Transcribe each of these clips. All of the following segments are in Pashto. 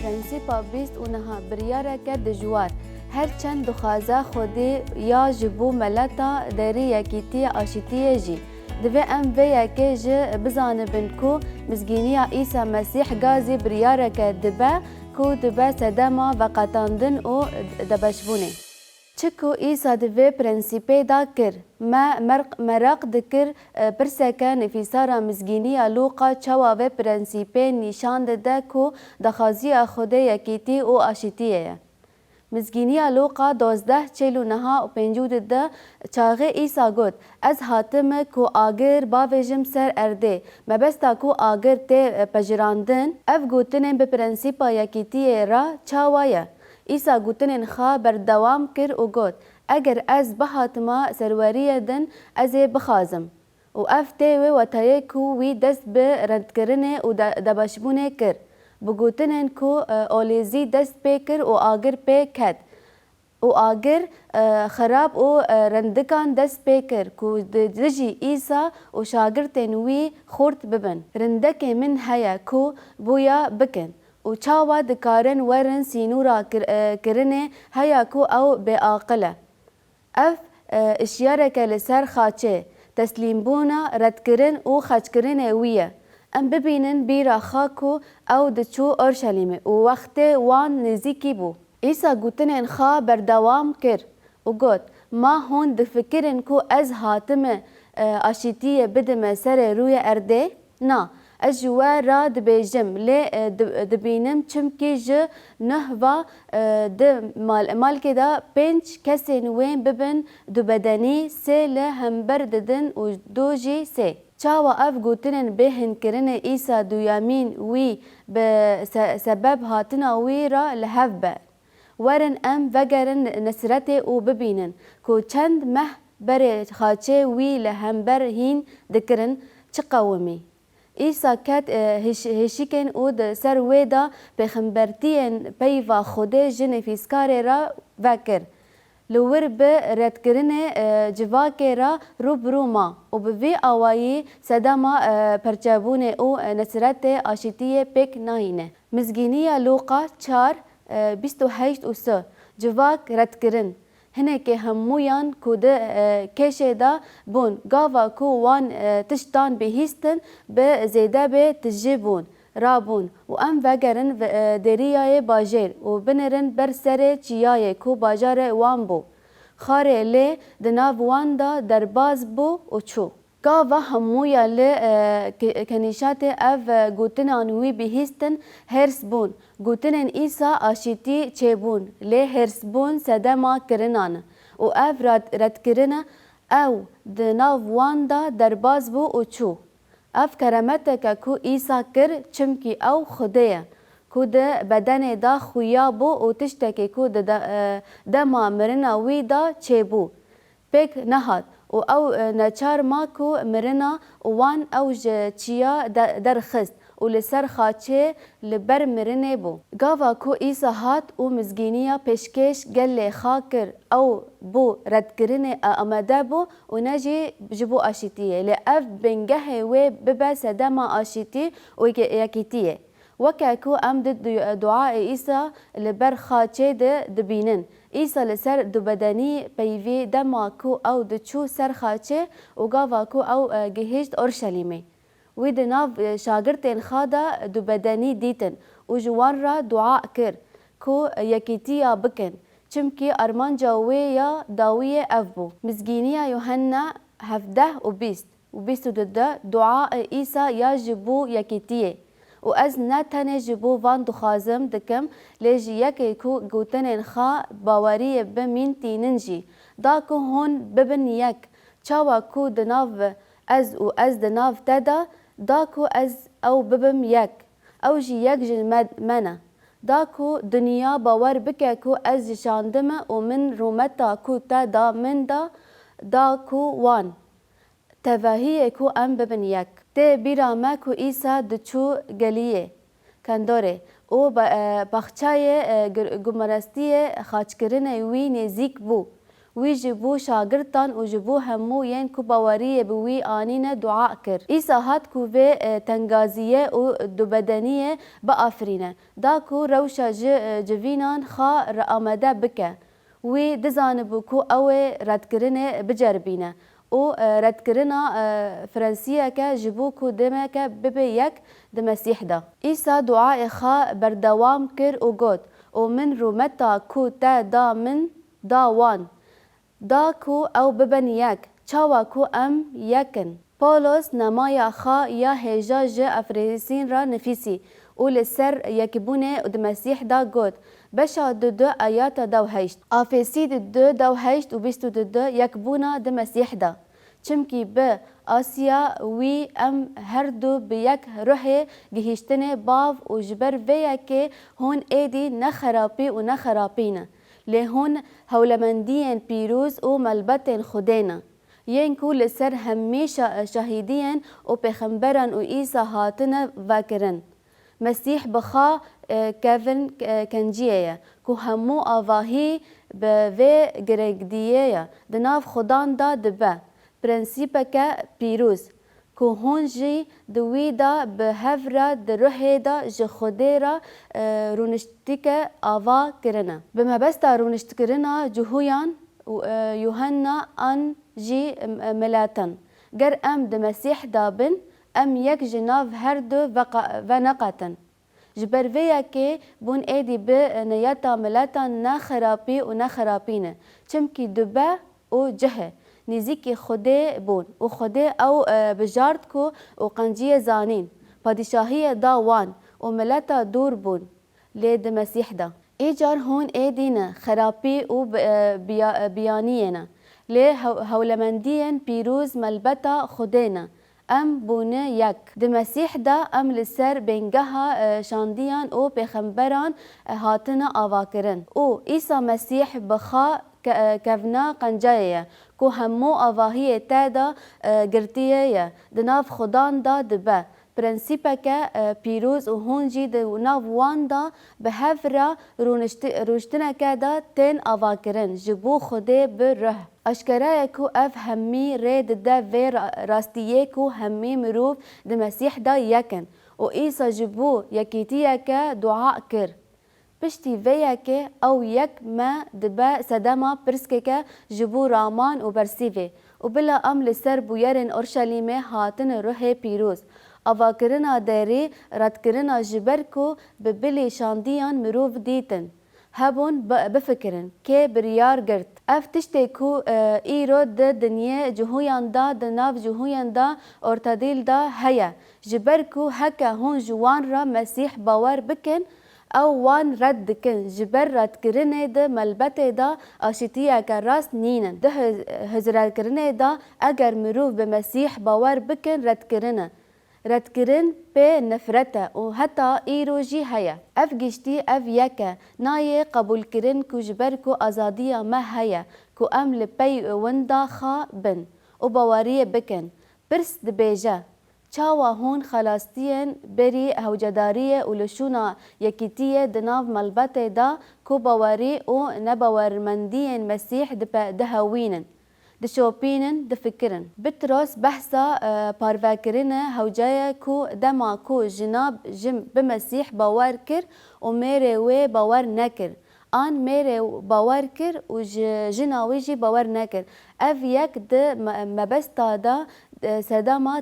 پرنسیپا بیست و نها بریارک دجوار هر چند دخوازه خودی یا جبو ملتا دری یکیتی آشیتی جی دوی ام وی یکی جی بزانبن کو مزگینی عیسی مسیح گازی بریارک دبه کو دبه سدما و قطاندن و دبشبونه چکو عیسی دوی پرنسیپی دا کر ما مراق دکر پرسکه نفیسارا مزگینی لوقا چوا و پرنسیپی نشان ده کو دخازی خوده یکیتی و آشیتیه مزگینی لوقا 12:49 و 50 ده چاغه عیسی گوت از هاتم کو آگر باویجم سر ارده مبستا کو آگر ته پجراندن اف گوتنن به پرنسیپا یکیتی را چاوایه عیسی گوتنن خا بردوام کر و گوت اگر از بهاتما سروریه دن از بخازم و اف تیوی و تایی کو وی دست به رندکرنه و دبشبونه کر بگوتنن کو اولیزی دست پی کر و آگر پی کد و آگر خراب و رندکان دست پی کر کو دجی عیسی و شاگرتن وی خورد ببن رندک من هیا کو بویا بکن و چاوا دکارن ورن سینورا کرنه هیا کو او به عاقله اف اشیارک لسر خاچه تسلیم بونا رد کرن و خاچ کرنه ویه ام ببینن بیرا خاکو او دچو اورشلیمه و وقت وان نزیکی بو عیسی گوتنن خا بردوام کر و گوت ما هون دفکرن کو از حاتم آشیتی بدم سر روی ارده نا از جوا را دبیجم لی دبینم چمکی ج نهوا د مال که دا 5 کسی نوین ببن دو بدنی سه لهمبر ددن و دو جی سه چاوا اف گوتنن بهن کرن عیسی دویامین وی به سبب هاتنا وی را لحف با ورن ام وگرن نصرت او ببینن کو چند مه بر خاچه وی لهمبر هین دکرن چه قومی عیسی کت هشیکن او د سر ویدا پیغمبرتین پیوا خوده جن فیسکار را وکر لور به رد کرنه جواکه را روبرو ما و به وی آوایی صداما پرچابون او نصرت آشیتی پک ناینه مزگینی لوقا 4:28 و 3 جواک رد کرن هنه که همویان کود کشه دا بون گاوا کو وان تشتان بهیستن به زیده به تجیبون رابون و ام وگرن دریای باجر و بنرن بر سر چیای کو باجار وان بو خاره لی دناو وان دا درباز بو و چو گاوا همویا لی کنیشات اف گوتنان وی بهیستن هرس بون گوتنن ایسا آشیتی چه بون لی هرس بون سدما کرنان و اف رد کرنه او دناو وان دا درباز بو و چو اف کرامتک کو عیسی کر چمکی او خدایه کو د بدن دا خویا بو او تشتکی کو دما مرنا وی دا چه بو پک نهاد او نچار ما کو مرنا وان او چیا درخست و لسر خاچه لبر مرنه بو گاوا کو عیسی هات و مزگینیا پیشکش گل خاکر او بو رد کرنه آمده بو و نجی جبو آشیتیه لأف بنگه و ببا سدما آشیتی و یکیتیه وکاکو ام دعاء عیسی لبر خاچه دبینن عیسی لسر دو بدنی پیوی دما کو او دچو سر خاچه و گاوا کو او گهشت اورشلیمه وی د ناو شاگردین خادا دو بدنی دیتن و جوان را دعا کر کو یکیتیا بکن چمکی ارمان جاوی یا داوی اف بو مزگینیا یوحنا 17:20 و 22 دعا عیسی یا جبو یکیتیه و از نتنه جبو وان دخوازم دکم لیجی یکی کو گوتنین خا باوری بمین تیننجی دا کو هون ببن یک چاوا کو دناو از دناو تدا دا کو از او ببم یک او جی یک جن منه دا کو دنیا باور بکه کو از جشاندم و من رومتا کو تا دا من دا کو وان تواهی کو ام ببن یک ته بیرا ما کو عیسی دچو گلیه کندوره او بخچای گمرستی خاچکرن وی نزیک بو ويجبو شاگردان وجبو همو ين كو باوريه بوي آنين دعاء كر إيسا هات كو في تنگازيه و دو بدنيه بآفرينه داكو روشا جوينان خا رآمده بكه وی دزانبو کو او ردکرنه بجربینه او ردکرنا فرانسیه که جبو کو دمه که ببه یک د مسیح دا ایسا دعای خا بردوام کر او گود او من رو متا کو تا دا من دا وان دا کو او ببن یک چاوا کو ام یکن پولس نمایا خا یا هجا ج افریسین را نفیسی او لسر یکبونه د مسیح دا گود بشا دو آیات دو هشت آفیسی دو هشت و بیستو دو یکبونا د مسیح دا چمکی به آسیا وی ام هر دو به یک روح گهیشتن باو و جبر ویا که هون ایدی نخرابی و نخرابینه لی هون هولمندین پیروز و ملبتین خودینا ین کو لسر همیشه شهیدین و پیغمبران و عیسی هاتنه وکرن مسیح بخا کevin کنجیه کو همو آواهی به و گرگدیه دناف خدان دا دبه پرنسیپه که پیروز کو هون جی دوی دا به هفره د روح دا ج خوده را رونشتیک آوا کرنه به مبستا رونشت کرنه جهویان یوحنا ان جی ملاتن گر ام د مسیح دابن ام یک جناف هر دو و نقطن جبر ویا که بون ایدی به نیتا ملتا نخرابی و نخرابینه چمکی دبه و جهه نزیکی خوده بون و خوده او بجارد کو و قنجی زانین پادشاهی دا وان و ملتا دور بون لید مسیح دا ایجار هون ایدینه خرابی و بیانیه لی هولمندین پیروز ملبتا خودینه ام بونه یک د مسیح دا ام لسر بینگها شاندیان و پیغمبران هاتنه آواکرن او عیسی مسیح بخا کفنا قنجایه کو همو آواهی تادا گرتیه دناف خدان دا دبه پرنسیپه که پیروز و هونجی دو ناف وان دا به هفره روشتنه که دا تین آواکرن جبو خوده بره اشکره کو اف همی رید دا وی راستیه کو همی مروف د مسیح دا یکن و ایسا جبو یکیتیه که دعا کر پشتی ویا که او یک ما دبا صدما پرسکه که جبو رامان و برسیوه و بلا ام لسر بویرن اورشلیمه هاتن روح پیروز آواکرنا داری ردکرنا جبر کو به بلی شاندیان مروف دیتن هبون بفکرن که بریار گرد اف تشتی کو ایرو د دنیا جهویان دا د ناف جهویان دا ارتدیل دا هیا جبر کو هکا هون جوان را مسیح باور بکن او وان رد دکن جبر رد کرنه ده ملبته دا آشتیه که راست نینن ده هزرد کرنه دا اگر مروف به مسیح باور بکن رد کرن به نفرته و حتی ایروجی هیا اف گشتی اف یکه نای قبول کرن کو جبر کو آزادیه ما هیا کو ام لپی وندا خا بن و باوریه بکن پرس دبیجه چاوا هون خلاصتين بري هوجدارية ولشونا يكيتية دناف ملبته دا كو باوري و نباورمندين مسيح دهوينن دشوبينن دفكرن بتروس بحثا بارفاكرين هوجايا كو دما كو جناب جم بمسيح باور كر و ميري وي باور نكر آن میره باور کر و جناوی جی باور نکر اف یک ده مبستا دا سداما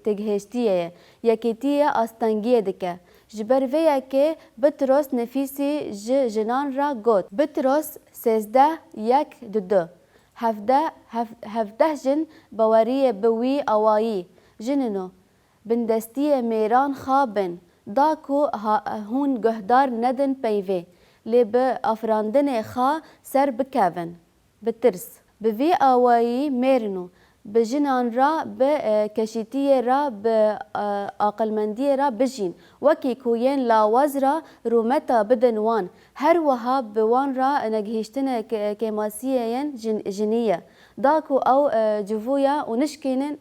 تگهشتیه یکیتیه آستانگیه دکه جبر ویا که بطرس نفیسی جنان را گوت بطرس 13 یک دو هفده جن باوریه بوی آوایی جننو بندستی میران خوابن داکو هون گهدار ندن پیوه لی به افراندن خا سر بکوین بترس به وی آوایی میرنو به جنان را به کشیتی را به عقلمندی را بجین وکی کوین لاواز را رومتا بدن وان هر وها به وان را نگهشتن کماسیین جنیه داکو او جوویا و نشکینن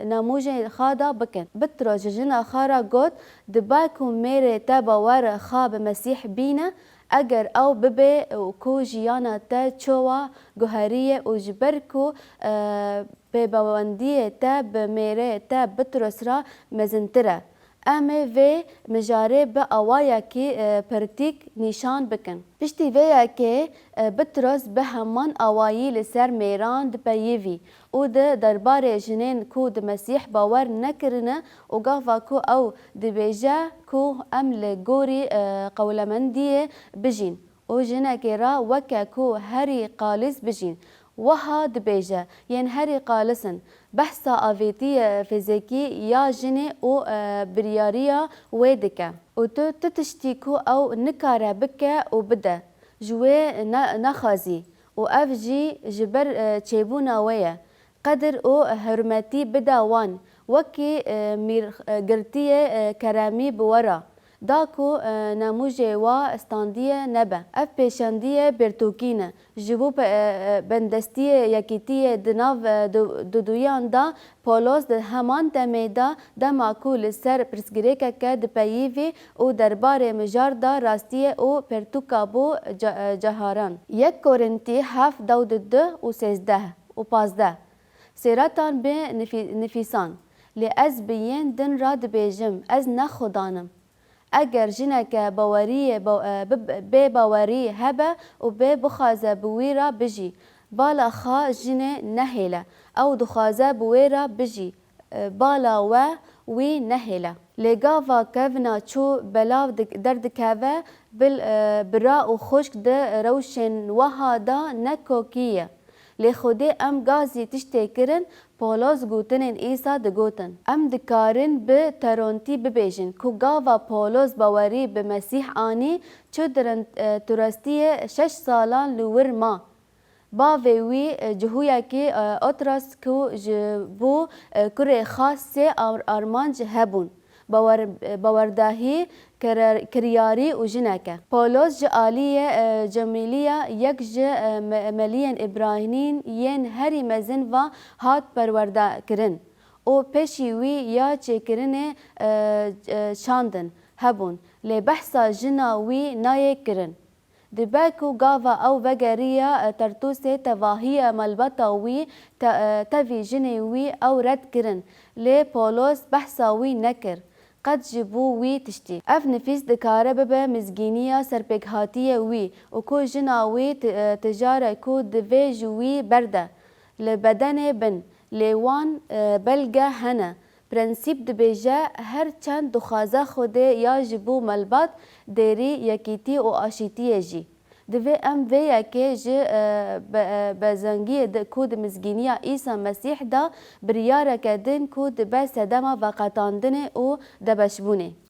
نموجه خادا بکن بترا جنا خارا گوت دباکو میره تابا ور خواب مسیح بینه اگر او ببه کو جیانا تا چوا گوهریه و جبر کو پیباوندیه تا بمیره تا بترس را مزنتره امه و مجاره به آوایا کی پرتیک نشان بکن پشتی ویا که بترس به همان آوایی لسر میران دپیوی او ده درباره جنین کو ده مسیح باور نکرنه و گافا کو او دبیجه کو ام لگوری قولمندیه بجین و جنکی را وکا کو هری قالس بجین وها دبیجه ین هری قالسن بحثا آویتی فیزیکی یا جنی و بریاریا ویدکه و تو تتشتیکو او نکاره بکه و بده جوه نخازی و اف جی جبر چیبونا ویه قدر او حرمتی بداوان وکی میر گرتی کرامی بورا داکو نموجه و استاندیه نبه اف پیشندیه برتوکینه جبو بندستیه یکیتیه دناو دودویان دا پولوس ده همان دمه دا دماکو لسر پرسگریکه که دپیوی او درباره مجار دا راستیه او پرتوکا بو جهاران 1 کورنتی 7:12 و 13 و 15 سیراتان به نفیسان لی از بیین دن را دبیجم از نخودانم اگر جنک باوری به باوری هبه و به بخازه بویرا بجی بالا خا جنه نهیله او دخازه بویرا بجی بالا و وی نهیله لگاوا کفنا چو بلاو درد کهوه برا و خشک ده روشن وها دا نکوکیه لی خودی ام گازی تشتی کرن پولوس گوتنین ایسا دگوتن ام دکارن به ترونتی ببیجن که گاوا پولوس باوری به مسیح آنی چو درن ترستی 6 سالان لور ما باوی وی جهویا که اتراس که جبو کره خاص آرمانج هبون باورداهی کریاری و جنکه پولوس جعالیه جمیلیه یک ملیون ابراهینین ین هری مزن و هات پرورده کرن او پیشی وی یا چکرن شاندن هبون لی بحثا جنا وی نایه کرن دباکو گاوا او وگریا ترتوسه تواهی ملبتا وی تاوی جنی وی او رد کرن لی پولوس بحثا وی نکر قد جبو وی تشتی اف نفیس دکاره ببه مزگینیا سرپکهاتیه وی و کو جنا وی تجاره کو دوی جوی برده لبدن بن لیوان بلگه هنه پرنسیپ دبیجه هر چند دخوازه خوده یا جبو ملبات دیری یکیتی و آشیتی جی دوی ام ویا که جه بزنگی کود مزگینیا عیسی مسیح دا بریاره کدن کود به سدما و قطاندن و دبشبونه